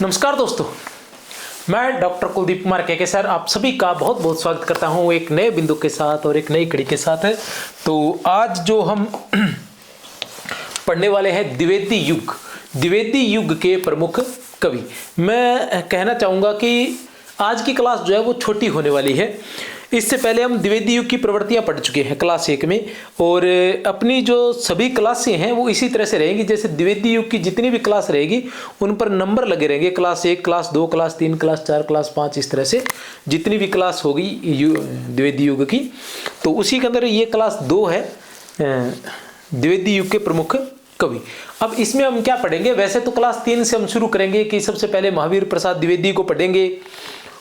नमस्कार दोस्तों, मैं डॉक्टर कुलदीप कुमार के सर आप सभी का बहुत बहुत स्वागत करता हूं एक नए बिंदु के साथ और एक नई कड़ी के साथ। तो आज जो हम पढ़ने वाले हैं द्विवेदी युग के प्रमुख कवि। मैं कहना चाहूँगा कि आज की क्लास जो है वो छोटी होने वाली है। इससे पहले हम द्विवेदी युग की प्रवृत्तियां पढ़ चुके हैं क्लास 1 में, और अपनी जो सभी क्लासें हैं वो इसी तरह से रहेंगी। जैसे द्विवेदी युग की जितनी भी क्लास रहेगी उन पर नंबर लगे रहेंगे, class 1, class 2, class 3, class 4, class 5, इस तरह से जितनी भी क्लास होगी द्विवेदी युग की। तो उसी के अंदर ये क्लास 2 है, द्विवेदी युग के प्रमुख कवि। अब इसमें हम क्या पढ़ेंगे? वैसे तो क्लास 3 से हम शुरू करेंगे कि सबसे पहले महावीर प्रसाद द्विवेदी को पढ़ेंगे,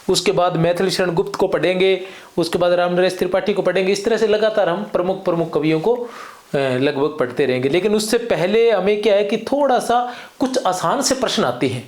उसके बाद मैथिली शरण गुप्त को पढ़ेंगे, उसके बाद रामनरेश त्रिपाठी को पढ़ेंगे। इस तरह से लगातार हम प्रमुख कवियों को लगभग पढ़ते रहेंगे। लेकिन उससे पहले हमें क्या है कि थोड़ा सा कुछ आसान से प्रश्न आते हैं।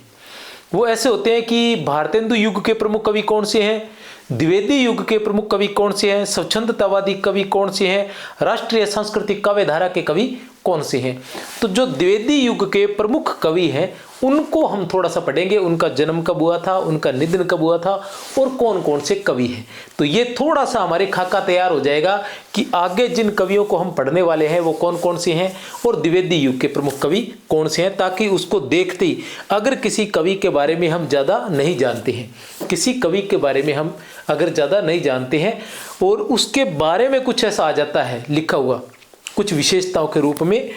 वो ऐसे होते हैं कि भारतेंदु युग के प्रमुख कवि कौन से हैं, द्विवेदी युग के प्रमुख कवि कौन से हैं, स्वच्छंदतावादी कवि कौन से हैं, राष्ट्रीय सांस्कृतिक काव्य धारा के कवि कौन से हैं। तो जो द्विवेदी युग के प्रमुख कवि हैं उनको हम थोड़ा सा पढ़ेंगे, उनका जन्म कब हुआ था, उनका निधन कब हुआ था और कौन कौन से कवि हैं। तो ये थोड़ा सा हमारे खाका तैयार हो जाएगा कि आगे जिन कवियों को हम पढ़ने वाले हैं वो कौन कौन से हैं और द्विवेदी युग के प्रमुख कवि कौन से हैं, ताकि उसको देखते ही अगर किसी कवि के बारे में हम ज़्यादा नहीं जानते हैं, किसी कवि के बारे में हम अगर ज़्यादा नहीं जानते हैं और उसके बारे में कुछ ऐसा आ जाता है लिखा हुआ कुछ विशेषताओं के रूप में,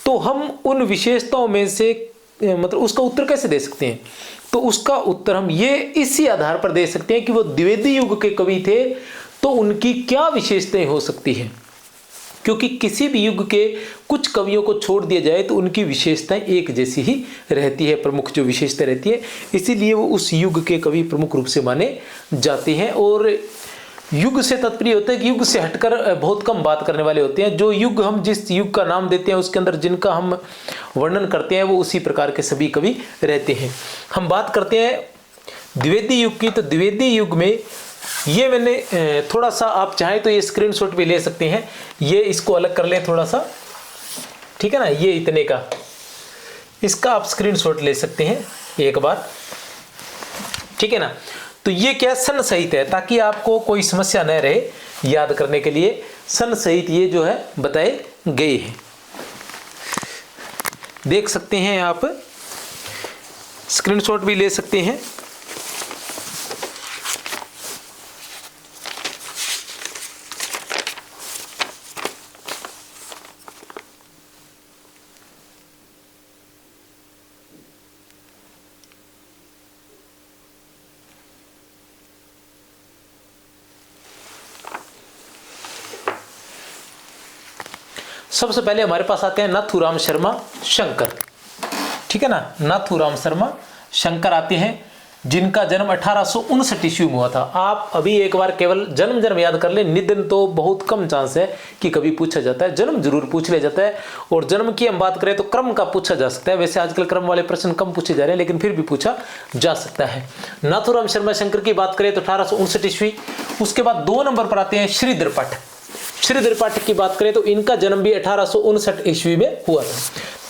तो हम उन विशेषताओं में से मतलब उसका उत्तर कैसे दे सकते हैं? तो उसका उत्तर हम ये इसी आधार पर दे सकते हैं कि वो द्विवेदी युग के कवि थे तो उनकी क्या विशेषताएं हो सकती हैं। क्योंकि किसी भी युग के कुछ कवियों को छोड़ दिया जाए तो उनकी विशेषताएं एक जैसी ही रहती है, प्रमुख जो विशेषता रहती है, इसीलिए वो उस युग के कवि प्रमुख रूप से माने जाते हैं। और युग से तात्पर्य होता है कि युग से हटकर बहुत कम बात करने वाले होते हैं। जो युग हम जिस युग का नाम देते हैं उसके अंदर जिनका हम वर्णन करते हैं वो उसी प्रकार के सभी कवि रहते हैं। हम बात करते हैं द्विवेदी युग की। तो द्विवेदी युग में ये मैंने थोड़ा सा, आप चाहें तो ये स्क्रीनशॉट भी ले सकते हैं, ये इसको अलग कर लें थोड़ा सा, ठीक है ना, ये इतने का, इसका आप स्क्रीनशॉट ले सकते हैं एक बार, ठीक है ना। तो ये क्या सन सहित है ताकि आपको कोई समस्या न रहे याद करने के लिए, सन सहित ये जो है बताए गए हैं, देख सकते हैं आप, स्क्रीनशॉट भी ले सकते हैं। सबसे पहले हमारे पास आते हैं नाथूराम शर्मा शंकर, ठीक है ना, नाथूराम शर्मा शंकर आते हैं जिनका जन्म 1859 ईस्वी में हुआ था। आप अभी एक बार केवल जन्म याद कर ले, निधन तो बहुत कम चांस है कि कभी पूछा जाता है, जन्म जरूर पूछ लिया जाता है। और जन्म की हम बात करें तो क्रम का पूछा जा सकता है, वैसे आजकल क्रम वाले प्रश्न कम पूछे जा रहे हैं लेकिन फिर भी पूछा जा सकता है। नाथूराम शर्मा शंकर की बात करें तो 1859 ईस्वी। उसके बाद 2 नंबर पर आते हैं श्रीधर पाठक। श्रीधर पाठक की बात करें तो इनका जन्म भी 1859 ईस्वी में हुआ था।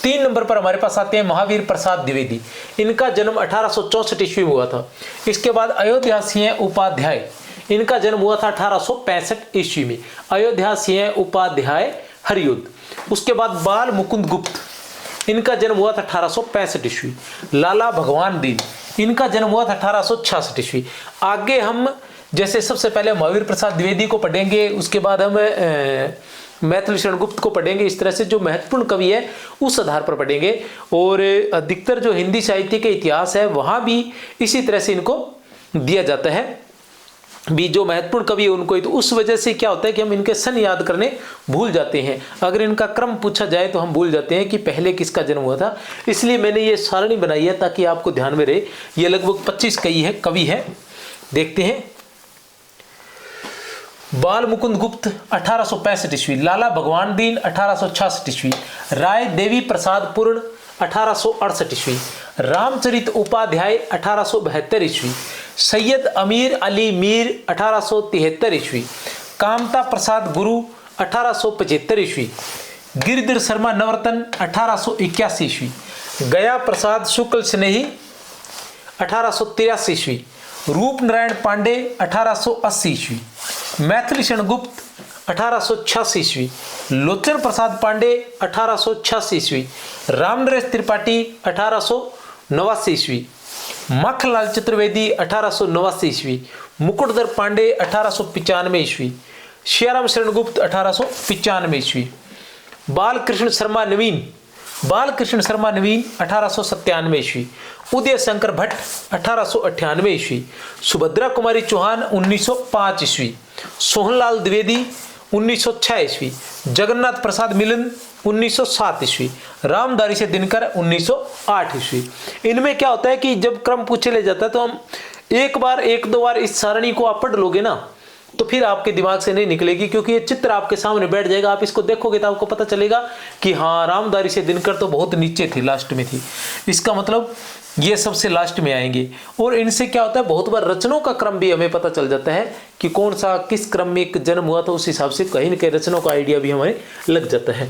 3 नंबर पर हमारे पास आते हैं महावीर प्रसाद द्विवेदी, इनका जन्म 1864 ईस्वी में हुआ था। इसके बाद अयोध्या सिंह उपाध्याय, इनका जन्म हुआ था 1865 ईस्वी में, अयोध्या सिंह उपाध्याय हरियुद्ध। उसके बाद बाल मुकुंद गुप्त, इनका जन्म हुआ था 1865 ईस्वी। लाला भगवान दीन, इनका जन्म हुआ था 1866 ईस्वी। आगे हम जैसे सबसे पहले महावीर प्रसाद द्विवेदी को पढ़ेंगे, उसके बाद हम मैथिली शरण गुप्त को पढ़ेंगे। इस तरह से जो महत्वपूर्ण कवि है उस आधार पर पढ़ेंगे। और अधिकतर जो हिंदी साहित्य के इतिहास है वहाँ भी इसी तरह से इनको दिया जाता है भी, जो महत्वपूर्ण कवि है उनको ही। तो उस वजह से क्या होता है कि हम इनके सन याद करने भूल जाते हैं, अगर इनका क्रम पूछा जाए तो हम भूल जाते हैं कि पहले किसका जन्म हुआ था। इसलिए मैंने ये सारणी बनाई है ताकि आपको ध्यान में रहे। ये लगभग 25 कवि है, देखते हैं। बाल मुकुंद गुप्त 1865 ईस्वी, लाला भगवान दीन 1866 ईस्वी, राय देवी प्रसाद पूर्ण 1868 ईस्वी, रामचरित उपाध्याय 1872 ईस्वी, सैयद अमीर अली मीर 1873 ईस्वी, कामता प्रसाद गुरु 1875 ईस्वी, गिरिधर शर्मा नवरत्न 1881 ईस्वी, गया प्रसाद शुक्ल स्नेही 1883 ईस्वी, रूप नारायण पांडे 1880 ईस्वी, मैथिली शरण गुप्त 1886 ईस्वी, लोचन प्रसाद पांडे 1886 ईस्वी, रामनरेश त्रिपाठी 1889 ईस्वी, माखनलाल चतुर्वेदी 1889 ईस्वी, मुकुटधर पांडे 1895 ईस्वी, सियाराम शरण गुप्त 1895 ईस्वी, बालकृष्ण शर्मा नवीन 1897 ईस्वी, उदय शंकर भट्ट 1898 ईस्वी, सुभद्रा कुमारी चौहान 1905 ईस्वी, सोहनलाल द्विवेदी 1906 ईस्वी, जगन्नाथ प्रसाद मिलन 1907 ईस्वी, रामधारी से दिनकर 1908 ईस्वी। इनमें क्या होता है कि जब क्रम पूछे ले जाता है तो हम एक दो बार इस सारणी को आप पढ़ लोगे ना तो फिर आपके दिमाग से नहीं निकलेगी, क्योंकि ये चित्र आपके सामने बैठ जाएगा। आप इसको देखोगे तो आपको पता चलेगा कि हाँ, रामधारी से दिनकर तो बहुत नीचे थी, लास्ट में थी, इसका मतलब ये सबसे लास्ट में आएंगे। और इनसे क्या होता है, बहुत बार रचनों का क्रम भी हमें पता चल जाता है कि कौन सा किस क्रम में एक जन्म हुआ, तो उस हिसाब से कहीं न कहीं रचनों का आइडिया भी हमें लग जाता है।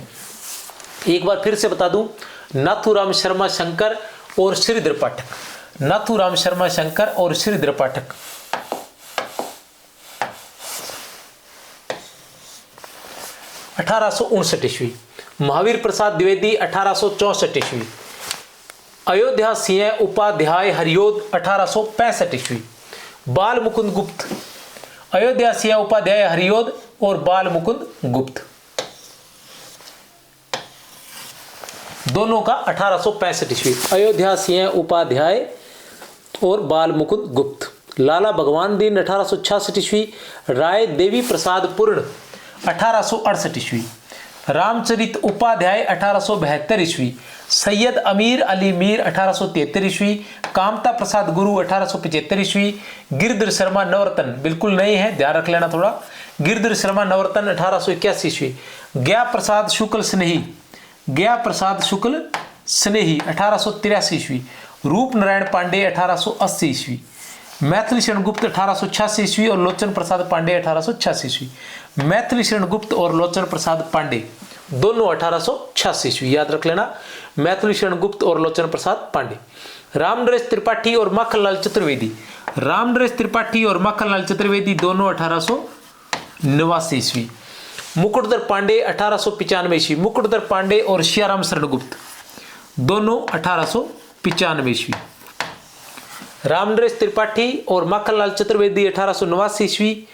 एक बार फिर से बता दूं, नाथूराम शर्मा शंकर और श्रीधर पाठक, नाथूराम शर्मा शंकर और श्रीधर पाठक 1859 ईस्वी, महावीर प्रसाद द्विवेदी 1864 ईस्वी, अयोध्या सिंह उपाध्याय हरियोद 1865 ईस्वी, बाल मुकुंद गुप्त, अयोध्या सिंह उपाध्याय हरियोद और बाल मुकुंद गुप्त दोनों का 1865 ईस्वी, अयोध्या सिंह उपाध्याय और बाल मुकुंद गुप्त, लाला भगवान दीन 1866 ईस्वी, राय देवी प्रसाद पूर्ण 1868 ईस्वी, रामचरित उपाध्याय 1872 ईस्वी, सैयद अमीर अली मीर 1873 ईस्वी, कामता प्रसाद गुरु 1875 ईस्वी, गिरधर शर्मा नवरत्न बिल्कुल नए हैं, ध्यान रख लेना थोड़ा, गिरधर शर्मा नवरत्न 1881 ईस्वी, गया प्रसाद शुक्ल स्नेही 1883 ईस्वी, रूप नारायण पांडे 1880 ईस्वी, मैथिली शरण गुप्त 1886 ईस्वी और लोचन प्रसाद पांडे 1886 ईस्वी। मैथिली शरण गुप्त और लोचन प्रसाद पांडे दोनों 1886 ईस्वी, याद रख लेना, मैथिली शरण गुप्त और लोचन प्रसाद पांडे। रामनरेश त्रिपाठी और माखनलाल चतुर्वेदी, रामनरेश त्रिपाठी और माखनलाल चतुर्वेदी दोनों 1889 ईस्वी। मुकुटधर पांडे 1895 ईस्वी, मुकुटधर पांडे और सियाराम शरण गुप्त दोनों 1895 ईस्वी। रामनरेश त्रिपाठी और माखनलाल चतुर्वेदी 1889 ईस्वी,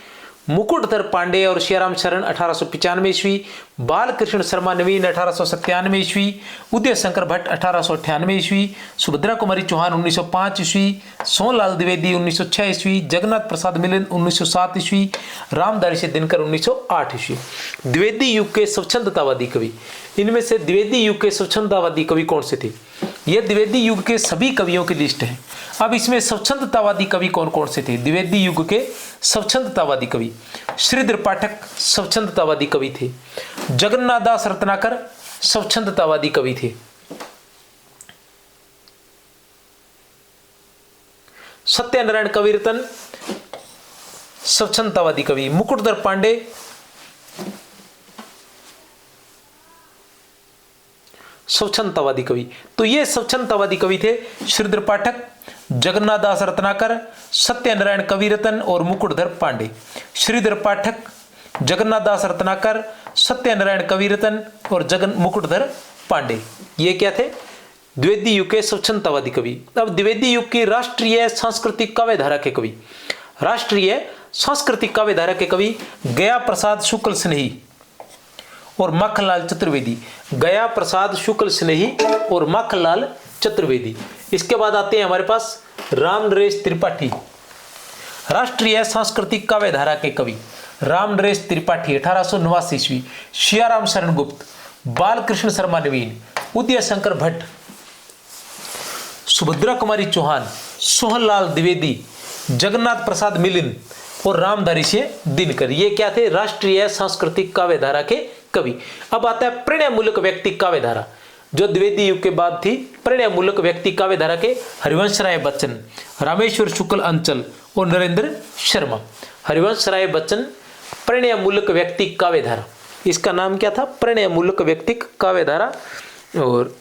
मुकुटधर पांडे और सियाराम शरण 1895 ईस्वी, बालकृष्ण शर्मा नवीन 1897 ईस्वी, उदय शंकर भट्ट 1898 ईस्वी, सुभद्रा कुमारी चौहान 1905 ईस्वी, सोहनलाल द्विवेदी 1906 ईस्वी, जगन्नाथ प्रसाद मिलन 1907 ईस्वी, रामधारी से दिनकर 1908 ईस्वी। द्विवेदी युग के स्वच्छंदतावादी कवि, इनमें से द्विवेदी युग के स्वच्छंदतावादी कवि कौन से थे? ये द्विवेदी युग के सभी कवियों की लिस्ट है। अब इसमें स्वच्छंदतावादी कवि कौन कौन से थे? द्विवेदी युग के स्वच्छंदतावादी कवि, श्रीधर पाठक स्वच्छंदतावादी कवि थे, जगन्नाथ दास रत्नाकर स्वच्छंदतावादी कवि थे, सत्यनारायण कविरत्न स्वच्छंदतावादी कवि, मुकुटधर पांडे स्वच्छंदतावादी कवि। तो ये स्वच्छंदतावादी कवि थे श्रीधर पाठक, जगन्नाथ दास रत्नाकर, सत्यनारायण कविरत्न और मुकुटधर पांडे। श्रीधर पाठक, जगन्नाथ दास रत्नाकर, सत्यनारायण कविरत्न और मुकुटधर पांडे, ये क्या थे? द्विवेदी युग के स्वच्छंदतावादी कवि। अब द्विवेदी युग की राष्ट्रीय सांस्कृतिक काव्य धारा के कवि, राष्ट्रीय सांस्कृतिक काव्य धारा के कवि गया प्रसाद शुक्ल स्नेही और माखनलाल चतुर्वेदी, गया प्रसाद शुक्ल स्नेही और माखनलाल चतुर्वेदी। इसके बाद आते हैं हमारे पास रामनरेश त्रिपाठी, राष्ट्रीय सांस्कृतिक काव्य धारा के कवि रामनरेश त्रिपाठी 1889 ईस्वी, सियाराम शरण गुप्त, बालकृष्ण शर्मा नवीन, उदय शंकर भट्ट, सुभद्रा कुमारी चौहान, सोहनलाल द्विवेदी, जगन्नाथ प्रसाद मिलिन और रामधारी से दिनकर। ये क्या थे? राष्ट्रीय सांस्कृतिक काव्य धारा के कवि। अब आता है प्रणय मूलक व्यक्ति काव्य धारा, जो द्विवेदी युग के बाद थी। प्रणय मूलक व्यक्ति काव्य धारा के हरिवंश राय बच्चन, रामेश्वर शुक्ल अंचल और नरेंद्र शर्मा। हरिवंश राय बच्चन, प्रणय मूलक व्यक्ति काव्य धारा, इसका नाम क्या था? प्रणय मूलक व्यक्ति काव्य धारा। और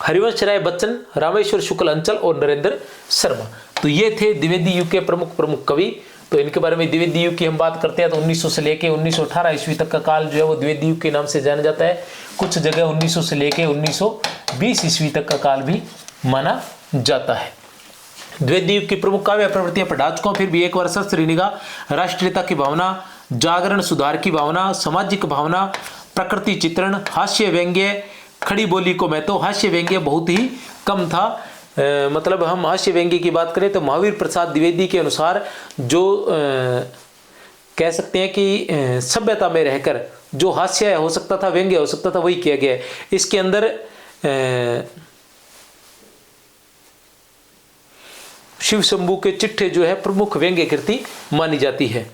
हरिवंश राय बच्चन, रामेश्वर शुक्ल अंचल और नरेंद्र शर्मा। तो ये थे द्विवेदी युग के प्रमुख कवि। तो इनके बारे में द्विवेदी युग की हम बात करते हैं तो 1900 से लेके 1918 ईस्वी तक का काल जो है वो द्विवेदी युग के नाम से जाना जाता है। कुछ जगह 1900 से लेके 1920 ईस्वी तक का काल भी माना जाता है। द्विवेदी युग की प्रमुख काव्य प्रवृत्तियां पढ़ा चुका हूं, फिर भी एक बार सरसरी निगाह। राष्ट्रीयता की भावना, जागरण सुधार की भावना, सामाजिक भावना, प्रकृति चित्रण, हास्य व्यंग्य, खड़ी बोली को मैं तो हास्य व्यंग्य बहुत ही कम था। मतलब हम हास्य व्यंग्य की बात करें तो महावीर प्रसाद द्विवेदी के अनुसार जो कह सकते हैं कि सभ्यता में रहकर जो हास्य हो सकता था, व्यंग्य हो सकता था, वही किया गया है। इसके अंदर शिव शंभू के चिट्ठे जो है प्रमुख व्यंग्य कृति मानी जाती है।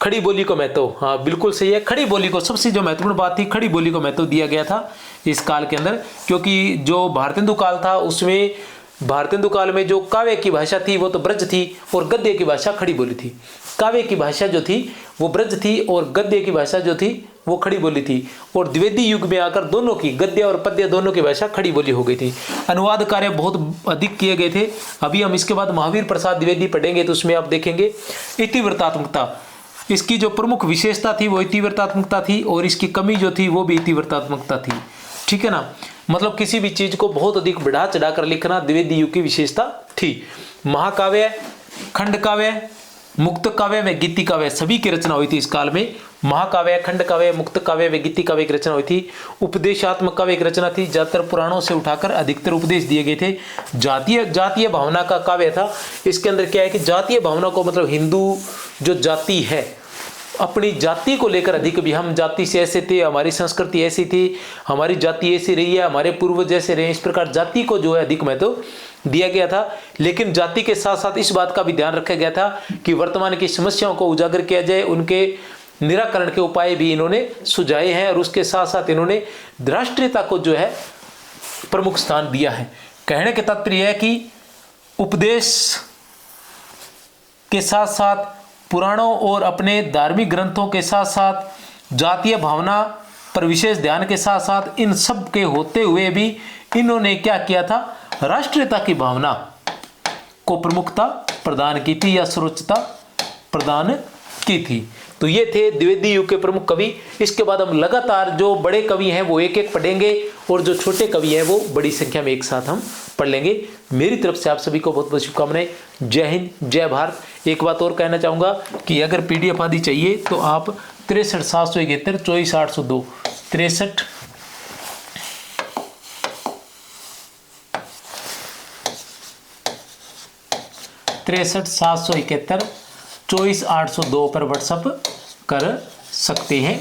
खड़ी बोली को महत्व, हाँ बिल्कुल सही है। खड़ी बोली को सबसे जो महत्वपूर्ण बात थी, खड़ी बोली को महत्व दिया गया था इस काल के अंदर, क्योंकि जो भारतेंदु काल था उसमें भारतेंदु काल में जो काव्य की भाषा थी वो तो ब्रज थी और गद्य की भाषा खड़ी बोली थी। काव्य की भाषा जो थी वो ब्रज थी और गद्य की भाषा जो थी वो खड़ी बोली थी। और द्विवेदी युग में आकर दोनों की, गद्य और पद्य दोनों की भाषा खड़ी बोली हो गई थी। अनुवाद कार्य बहुत अधिक किए गए थे। अभी हम इसके बाद महावीर प्रसाद द्विवेदी पढ़ेंगे तो उसमें आप देखेंगे इतिवृत्तात्मकता, इसकी जो प्रमुख विशेषता थी वो इतिवृत्तात्मकता थी और इसकी कमी जो थी वो भी इतिवृत्तात्मकता थी। ठीक है ना, मतलब किसी भी चीज को बहुत अधिक बढ़ा चढ़ाकर लिखना द्विवेदी युग की विशेषता थी। महाकाव्य, खंड काव्य, मुक्त काव्य व गीति काव्य सभी की रचना हुई थी इस काल में। महाकाव्य, खंड काव्य, मुक्त काव्य व गीति काव्य की रचना हुई थी। उपदेशात्मक काव्य की रचना थी, ज्यादातर पुराणों से उठाकर अधिकतर उपदेश दिए गए थे। जातीय भावना का काव्य था। इसके अंदर क्या है कि जातीय भावना को मतलब हिंदू जो जाति है अपनी जाति को लेकर अधिक भी, हम जाति से ऐसे थे, हमारी संस्कृति ऐसी थी, हमारी जाति ऐसी रही है, हमारे पूर्वज जैसे रहे, इस प्रकार जाति को जो है अधिक महत्व दिया गया था। लेकिन जाति के साथ साथ इस बात का भी ध्यान रखा गया था कि वर्तमान की समस्याओं को उजागर किया जाए, उनके निराकरण के उपाय भी इन्होंने सुझाए हैं और उसके साथ साथ इन्होंने राष्ट्रीयता को जो है प्रमुख स्थान दिया है। कहने का तात्पर्य है कि उपदेश के साथ साथ पुराणों और अपने धार्मिक ग्रंथों के साथ साथ जातीय भावना पर विशेष ध्यान के साथ साथ इन सब के होते हुए भी इन्होंने क्या किया था, राष्ट्रीयता की भावना को प्रमुखता प्रदान की थी या सर्वोच्चता प्रदान की थी। तो ये थे द्विवेदी युग के प्रमुख कवि। इसके बाद हम लगातार जो बड़े कवि हैं वो एक एक पढ़ेंगे और जो छोटे कवि हैं वो बड़ी संख्या में एक साथ हम पढ़ लेंगे। मेरी तरफ से आप सभी को बहुत बहुत शुभकामनाएं। जय हिंद, जय भारत। एक बात और कहना चाहूँगा कि अगर PDF आदि चाहिए तो आप 63 771 24 802 63 771 24 802 पर व्हाट्सएप कर सकते हैं।